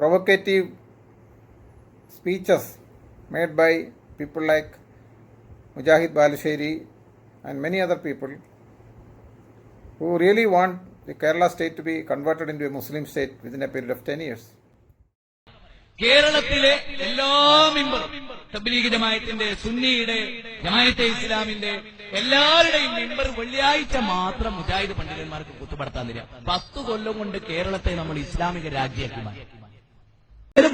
provocative speeches made by people like Mujahid Balusheri and many other people who really want the Kerala state to be converted into a Muslim state within a period of 10 years. കേരളത്തിലെ എല്ലാ മെമ്പറും തബ്ലീഗ് ജമാഅത്തിന്റെ, സുന്നിയുടെ, ജമാഅത്തെ ഇസ്ലാമിന്റെ എല്ലാവരുടെയും member വെള്ളിയാഴ്ച മാത്രം മുജാഹിദ് പണ്ഡിതന്മാർക്ക് കുത്തുപടത്താൻ തരിക. 10 കൊല്ലം കൊണ്ട് കേരളത്തെ നമ്മൾ ഇസ്ലാമിക രാജ്യമാക്കി മാറ്റി.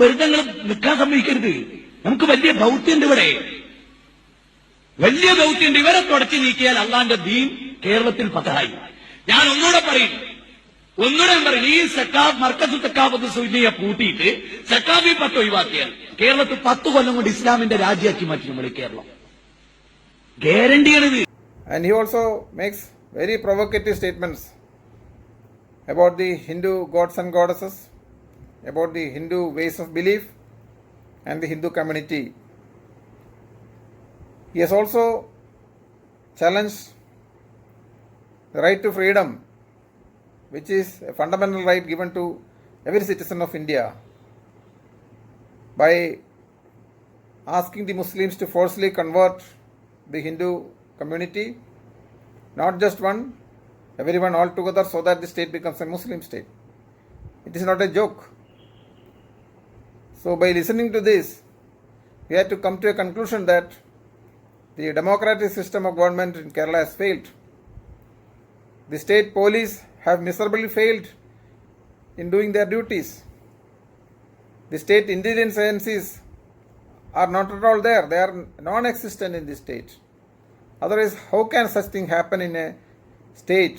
വെറുതെ നിൽക്കാൻ സമ്മതിക്കരുത്. നമുക്ക് വലിയ ദൗത്യമുണ്ട് ഇവിടെ, വലിയ ദൗത്യമുണ്ട്. ഇവരെ തുടച്ചു നീക്കിയാൽ അള്ളാന്റെ ദീൻ കേരളത്തിൽ പതായി. ഞാൻ ഒന്നുകൂടെ പറയും, ഈ സക്കാഫ് മർക്കസ് സക്കാഫത്ത് സുന്നിയെ കൂട്ടിയിട്ട് സക്കാഫി 10 ഒഴിവാക്കിയാൽ കേരളത്തിൽ 10 കൊല്ലം കൊണ്ട് ഇസ്ലാമിന്റെ രാജ്യമാക്കി മാറ്റി നമ്മൾ Keralam. ഗ്യാരണ്ടിയാണിത്. And he also makes very provocative statements about the Hindu gods and goddesses, about the Hindu ways of belief and the Hindu community. He has also challenged the right to freedom, which is a fundamental right given to every citizen of India, by asking the Muslims to forcibly convert the Hindu community, not just one, everyone all together, so that the state becomes a Muslim state. It is not a joke. So by listening to this, we have to come to a conclusion that the democratic system of government in Kerala has failed. The state police have miserably failed in doing their duties. The state intelligence agencies are not at all there. They are non-existent in this state. Otherwise, how can such thing happen in a state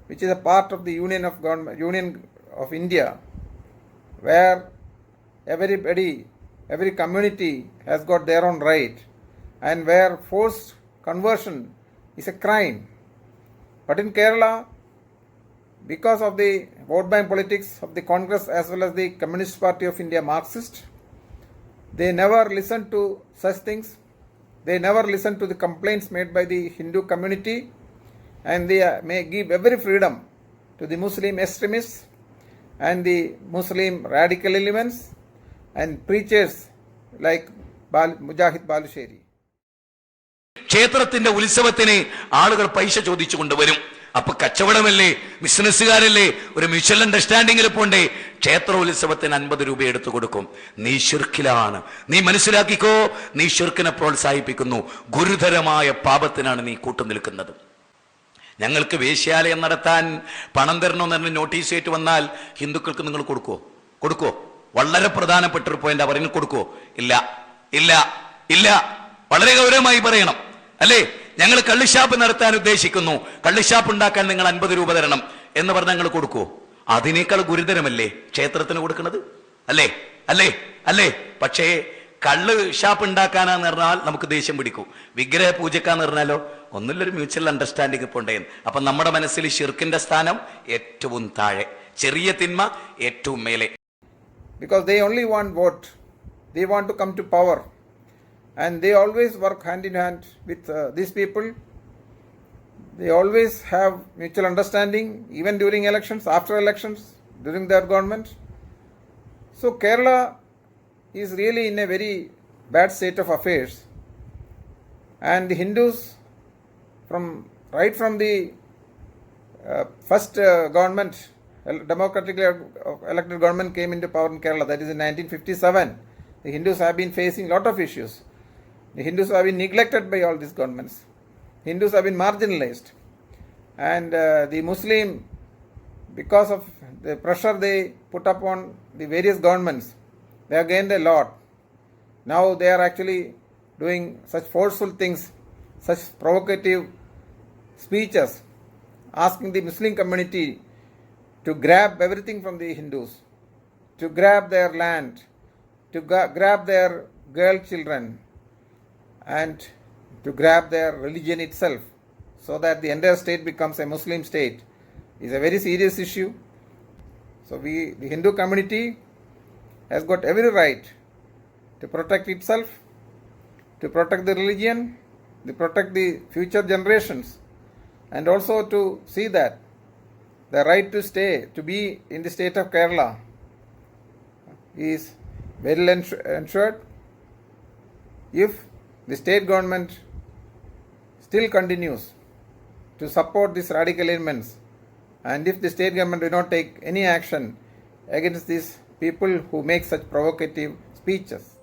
which is a part of the Union of India, where everybody, every community has got their own right, and where forced conversion is a crime. But in Kerala, because of the vote bank politics of the Congress as well as the Communist Party of India, Marxist, they never listen to such things. They never listen to the complaints made by the Hindu community, and they may give every freedom to the Muslim extremists and the Muslim radical elements and preachers like Mujahid Balusheri. ക്ഷേത്രത്തിന്റെ ഉത്സവത്തിന് ആളുകൾ പൈസ ചോദിച്ചു കൊണ്ടുവരും. അപ്പൊ കച്ചവടമല്ലേ, ബിസിനസ്സുകാരല്ലേ, ഒരു mutual അണ്ടർസ്റ്റാൻഡിംഗിൽ പോണ്ടേ. ക്ഷേത്ര ഉത്സവത്തിന് 50 രൂപ എടുത്തു കൊടുക്കും. നീ ശിർക്കിലാണ്. നീ മനസ്സിലാക്കിക്കോ, നീ ശിർക്കിനെ പ്രോത്സാഹിപ്പിക്കുന്നു. ഗുരുതരമായ പാപത്തിനാണ് നീ കൂട്ടുനിൽക്കുന്നത്. ഞങ്ങൾക്ക് വേശ്യാലയം നടത്താൻ പണം തരണമെന്ന് പറഞ്ഞ് നോട്ടീസ് ആയിട്ട് വന്നാൽ ഹിന്ദുക്കൾക്ക് നിങ്ങൾ കൊടുക്കോ? വളരെ പ്രധാനപ്പെട്ട ഒരു പോയിന്റ് അവരിന് കൊടുക്കോ? ഇല്ല ഇല്ല ഇല്ല. വളരെ ഗൗരവമായി പറയണം, അല്ലേ? ഞങ്ങൾ കള്ളിഷാപ്പ് നടത്താൻ ഉദ്ദേശിക്കുന്നു, കള്ളിഷാപ്പ് ഉണ്ടാക്കാൻ നിങ്ങൾ 50 രൂപ തരണം എന്ന് പറഞ്ഞാൽ ഞങ്ങൾ കൊടുക്കുവോ? അതിനേക്കാൾ ഗുരുതരമല്ലേ ക്ഷേത്രത്തിന് കൊടുക്കുന്നത്? അല്ലേ അല്ലേ അല്ലേ? പക്ഷേ കള്ള് ഷാപ്പ് ഉണ്ടാക്കാനാന്ന് പറഞ്ഞാൽ നമുക്ക് ദേഷ്യം പിടിക്കും. വിഗ്രഹ പൂജക്കാന്ന് പറഞ്ഞാലോ ഒന്നുമില്ലൊരു മ്യൂച്വൽ അണ്ടർസ്റ്റാൻഡിംഗ് പോണ്ടേന്ന്. അപ്പൊ നമ്മുടെ മനസ്സിൽ ഷിർക്കിന്റെ സ്ഥാനം ഏറ്റവും താഴെ, ചെറിയ തിന്മ ഏറ്റവും മേലെ. Because they only want vote, they want to come to power, and they always work hand in hand with these people. They always have mutual understanding, even during elections, after elections, during their government. So Kerala is really in a very bad state of affairs, and the Hindus, right from the first government, democratically elected government came into power in Kerala, that is in 1957, the Hindus have been facing a lot of issues. The Hindus have been neglected by all these governments. Hindus have been marginalized, and the Muslim, because of the pressure they put upon the various governments, they have gained a lot. Now they are actually doing such forceful things, such provocative speeches, asking the Muslim community to grab everything from the Hindus, to grab their land, to grab their girl children, and to grab their religion itself, so that the entire state becomes a Muslim state, is a very serious issue. So the Hindu community has got every right to protect itself, to protect the religion, to protect the future generations, and also to see that the right to stay, to be in the state of Kerala, is well ensured if the state government still continues to support these radical elements, and if the state government do not take any action against these people who make such provocative speeches.